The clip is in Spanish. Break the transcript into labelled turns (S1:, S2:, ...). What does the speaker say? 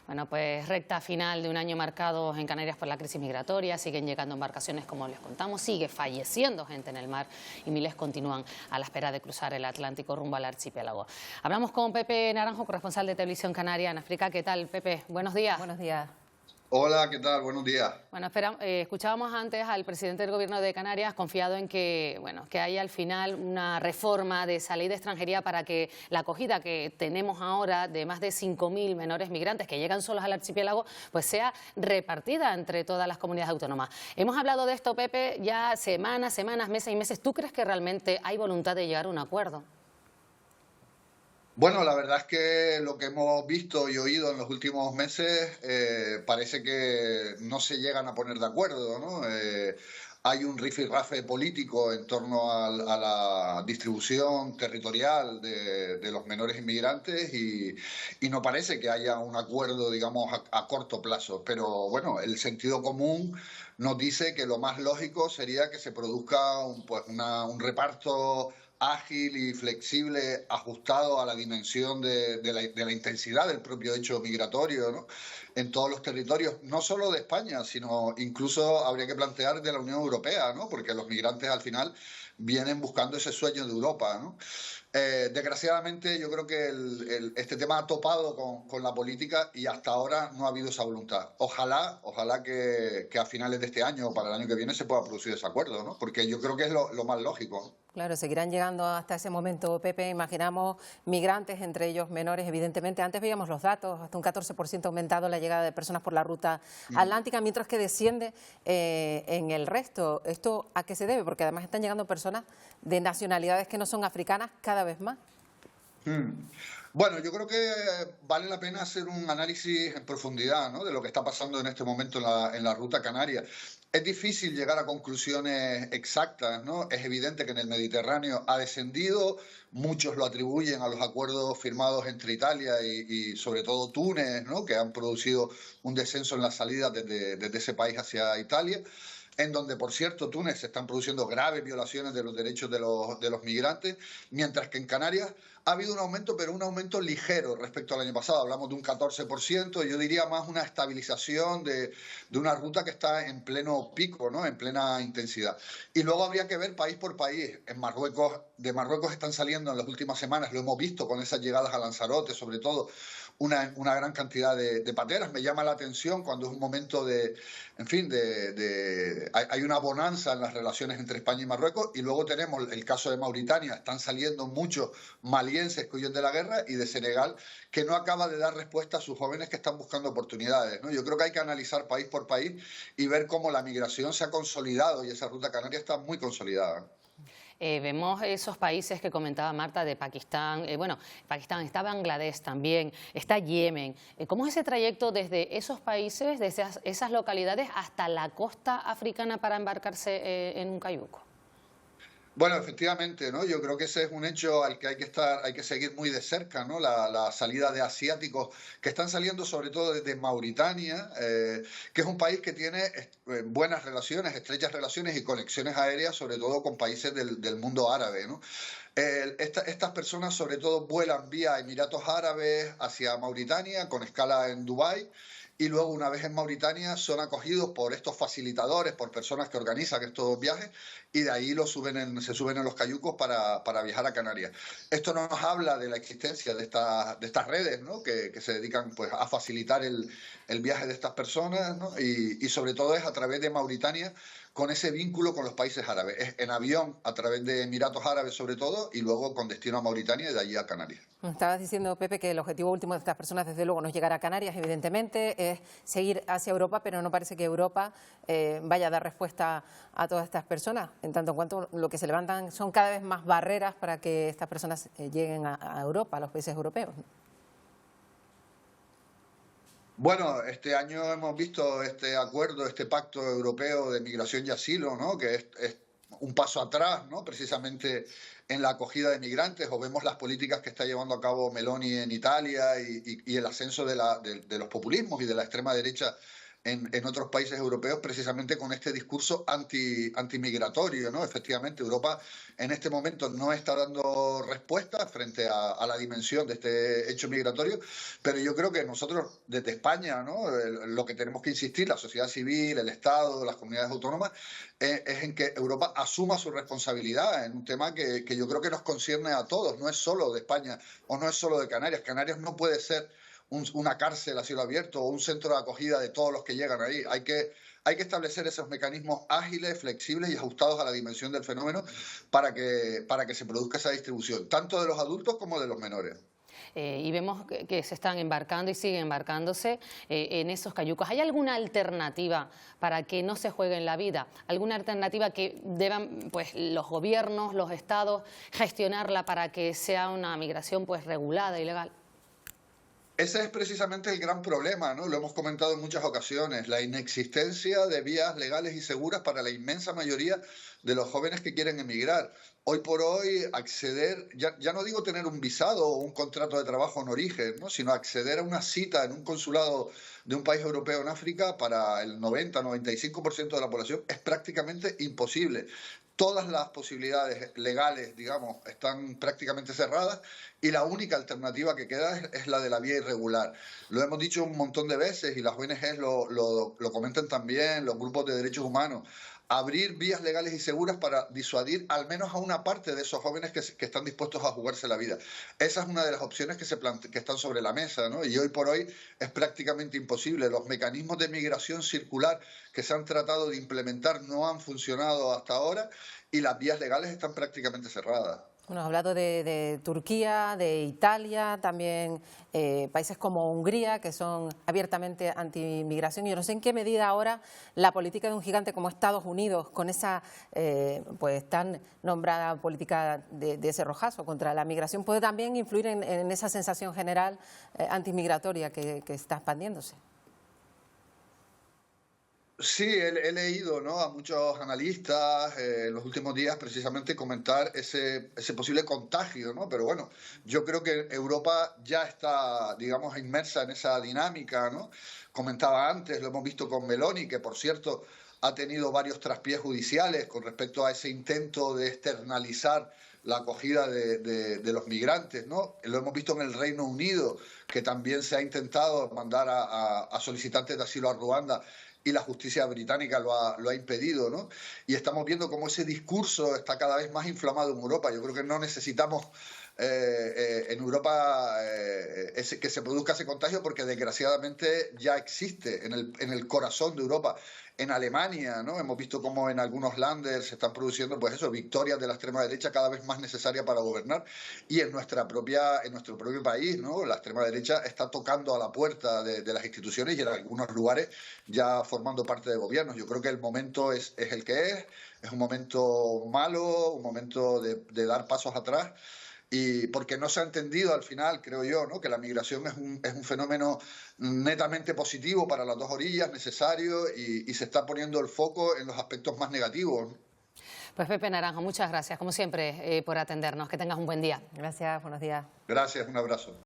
S1: Bueno, pues recta final de un año marcado en Canarias por la crisis migratoria, siguen llegando embarcaciones como les contamos, sigue falleciendo gente en el mar y miles continúan a la espera de cruzar el Atlántico rumbo al archipiélago. Hablamos con Pepe Naranjo, corresponsal de Televisión Canaria en África. ¿Qué tal, Pepe? Buenos días.
S2: Buenos días.
S3: Hola, ¿qué tal? Buenos días.
S1: Bueno, escuchábamos antes al presidente del Gobierno de Canarias confiado en que, que haya al final una reforma de esa ley de extranjería para que la acogida que tenemos ahora de más de 5.000 menores migrantes que llegan solos al archipiélago, pues sea repartida entre todas las comunidades autónomas. Hemos hablado de esto, Pepe, ya semanas, meses y meses. ¿Tú crees que realmente hay voluntad de llegar a un acuerdo?
S3: Bueno, la verdad es que lo que hemos visto y oído en los últimos meses parece que no se llegan a poner de acuerdo, ¿no? Hay un rifirrafe político en torno a la distribución territorial de los menores inmigrantes y no parece que haya un acuerdo, digamos, a corto plazo. Pero bueno, el sentido común nos dice que lo más lógico sería que se produzca un reparto ágil y flexible, ajustado a la dimensión de la intensidad del propio hecho migratorio, ¿no? En todos los territorios, no solo de España, sino incluso habría que plantear de la Unión Europea, ¿no? Porque los migrantes al final vienen buscando ese sueño de Europa, ¿no? Desgraciadamente yo creo que este tema ha topado con la política y hasta ahora no ha habido esa voluntad. Ojalá que a finales de este año o para el año que viene se pueda producir ese acuerdo, ¿no? Porque yo creo que es lo más lógico.
S2: Claro, seguirán llegando hasta ese momento, Pepe. Imaginamos migrantes, entre ellos menores, evidentemente. Antes veíamos los datos, hasta un 14% ha aumentado la llegada de personas por la ruta atlántica, mientras que desciende en el resto. ¿Esto a qué se debe? Porque además están llegando personas de nacionalidades que no son africanas cada vez más.
S3: Bueno, yo creo que vale la pena hacer un análisis en profundidad, ¿no?, de lo que está pasando en este momento en la ruta canaria. Es difícil llegar a conclusiones exactas, ¿no? Es evidente que en el Mediterráneo ha descendido, muchos lo atribuyen a los acuerdos firmados entre Italia y sobre todo Túnez, ¿no?, que han producido un descenso en las salidas desde ese país hacia Italia, en donde, por cierto, Túnez se están produciendo graves violaciones de los derechos de los migrantes, mientras que en Canarias ha habido un aumento, pero un aumento ligero respecto al año pasado. Hablamos de un 14%, yo diría más una estabilización de una ruta que está en pleno pico, ¿no?, en plena intensidad. Y luego habría que ver país por país. De Marruecos están saliendo en las últimas semanas, lo hemos visto con esas llegadas a Lanzarote, sobre todo, una gran cantidad de pateras. Me llama la atención cuando es un momento hay una bonanza en las relaciones entre España y Marruecos, y luego tenemos el caso de Mauritania, están saliendo muchos malienses que huyen de la guerra, y de Senegal, que no acaba de dar respuesta a sus jóvenes que están buscando oportunidades, ¿no? Yo creo que hay que analizar país por país y ver cómo la migración se ha consolidado, y esa ruta canaria está muy consolidada.
S1: Vemos esos países que comentaba Marta de Pakistán, Pakistán, está Bangladesh también, está Yemen. ¿Cómo es ese trayecto desde esos países, desde esas localidades hasta la costa africana para embarcarse en un cayuco?
S3: Bueno, efectivamente, ¿no? Yo creo que ese es un hecho al que hay que seguir muy de cerca, ¿no? La salida de asiáticos que están saliendo sobre todo desde Mauritania, que es un país que tiene buenas relaciones, estrechas relaciones y conexiones aéreas, sobre todo con países del mundo árabe, ¿no? Estas personas sobre todo vuelan vía Emiratos Árabes hacia Mauritania, con escala en Dubái. Y luego, una vez en Mauritania, son acogidos por estos facilitadores, por personas que organizan estos viajes, y de ahí se suben en los cayucos para viajar a Canarias. Esto nos habla de la existencia de estas redes, ¿no?, que se dedican, pues, a facilitar el viaje de estas personas, ¿no? Y sobre todo es a través de Mauritania, con ese vínculo con los países árabes. Es en avión a través de Emiratos Árabes sobre todo, y luego con destino a Mauritania y de allí a Canarias.
S2: Estabas diciendo, Pepe, que el objetivo último de estas personas, desde luego, no es llegar a Canarias, evidentemente, es seguir hacia Europa, pero no parece que Europa vaya a dar respuesta a todas estas personas, en tanto en cuanto lo que se levantan son cada vez más barreras para que estas personas lleguen a Europa, a los países europeos.
S3: Bueno, este año hemos visto este acuerdo, este pacto europeo de migración y asilo, ¿no?, que es un paso atrás, ¿no?, precisamente en la acogida de migrantes, o vemos las políticas que está llevando a cabo Meloni en Italia y el ascenso de los populismos y de la extrema derecha en otros países europeos precisamente con este discurso antimigratorio, ¿no? Efectivamente, Europa en este momento no está dando respuesta frente a la dimensión de este hecho migratorio, pero yo creo que nosotros desde España, ¿no? Lo que tenemos que insistir, la sociedad civil, el Estado, las comunidades autónomas, es en que Europa asuma su responsabilidad en un tema que yo creo que nos concierne a todos, no es solo de España o no es solo de Canarias. Canarias no puede ser una cárcel a cielo abierto o un centro de acogida de todos los que llegan ahí. Hay que establecer esos mecanismos ágiles, flexibles y ajustados a la dimensión del fenómeno para que se produzca esa distribución, tanto de los adultos como de los menores.
S1: Y vemos que se están embarcando y siguen embarcándose en esos cayucos. ¿Hay alguna alternativa para que no se juegue en la vida? ¿Alguna alternativa que deban pues, los gobiernos, los estados, gestionarla para que sea una migración pues, regulada y legal?
S3: Ese es precisamente el gran problema, ¿no? Lo hemos comentado en muchas ocasiones, la inexistencia de vías legales y seguras para la inmensa mayoría de los jóvenes que quieren emigrar. Hoy por hoy acceder, ya no digo tener un visado o un contrato de trabajo en origen, ¿no? Sino acceder a una cita en un consulado de un país europeo en África para el 90-95% de la población es prácticamente imposible. Todas las posibilidades legales, digamos, están prácticamente cerradas y la única alternativa que queda es la de la vía irregular. Lo hemos dicho un montón de veces y las ONGs lo comentan también, los grupos de derechos humanos. Abrir vías legales y seguras para disuadir al menos a una parte de esos jóvenes que están dispuestos a jugarse la vida. Esa es una de las opciones que están sobre la mesa, ¿no? Y hoy por hoy es prácticamente imposible. Los mecanismos de migración circular que se han tratado de implementar no han funcionado hasta ahora y las vías legales están prácticamente cerradas.
S2: Bueno, has hablado de Turquía, de Italia, también países como Hungría, que son abiertamente anti-inmigración. Yo no sé en qué medida ahora la política de un gigante como Estados Unidos, con esa pues tan nombrada política de cerrojazo contra la migración, puede también influir en esa sensación general antimigratoria que está expandiéndose.
S3: Sí, he leído, ¿no?, a muchos analistas en los últimos días precisamente comentar ese posible contagio, ¿no? Pero bueno, yo creo que Europa ya está, digamos, inmersa en esa dinámica, ¿no? Comentaba antes, lo hemos visto con Meloni, que por cierto ha tenido varios traspiés judiciales con respecto a ese intento de externalizar la acogida de los migrantes, ¿no? Lo hemos visto en el Reino Unido, que también se ha intentado mandar a solicitantes de asilo a Ruanda y la justicia británica lo ha impedido, ¿no? Y estamos viendo cómo ese discurso está cada vez más inflamado en Europa. Yo creo que no necesitamos en Europa que se produzca ese contagio porque desgraciadamente ya existe en el corazón de Europa. En Alemania, ¿no? Hemos visto cómo en algunos landers se están produciendo, pues eso, victorias de la extrema derecha cada vez más necesarias para gobernar. Y en nuestro propio país, ¿no? La extrema derecha está tocando a la puerta de las instituciones y en algunos lugares ya formando parte de gobiernos. Yo creo que el momento es el que es un momento malo, un momento de dar pasos atrás. Y porque no se ha entendido al final, creo yo, ¿no?, que la migración es un fenómeno netamente positivo para las dos orillas, necesario, y se está poniendo el foco en los aspectos más negativos.
S1: Pues Pepe Naranjo, muchas gracias, como siempre, por atendernos. Que tengas un buen día.
S2: Gracias, buenos días.
S3: Gracias, un abrazo.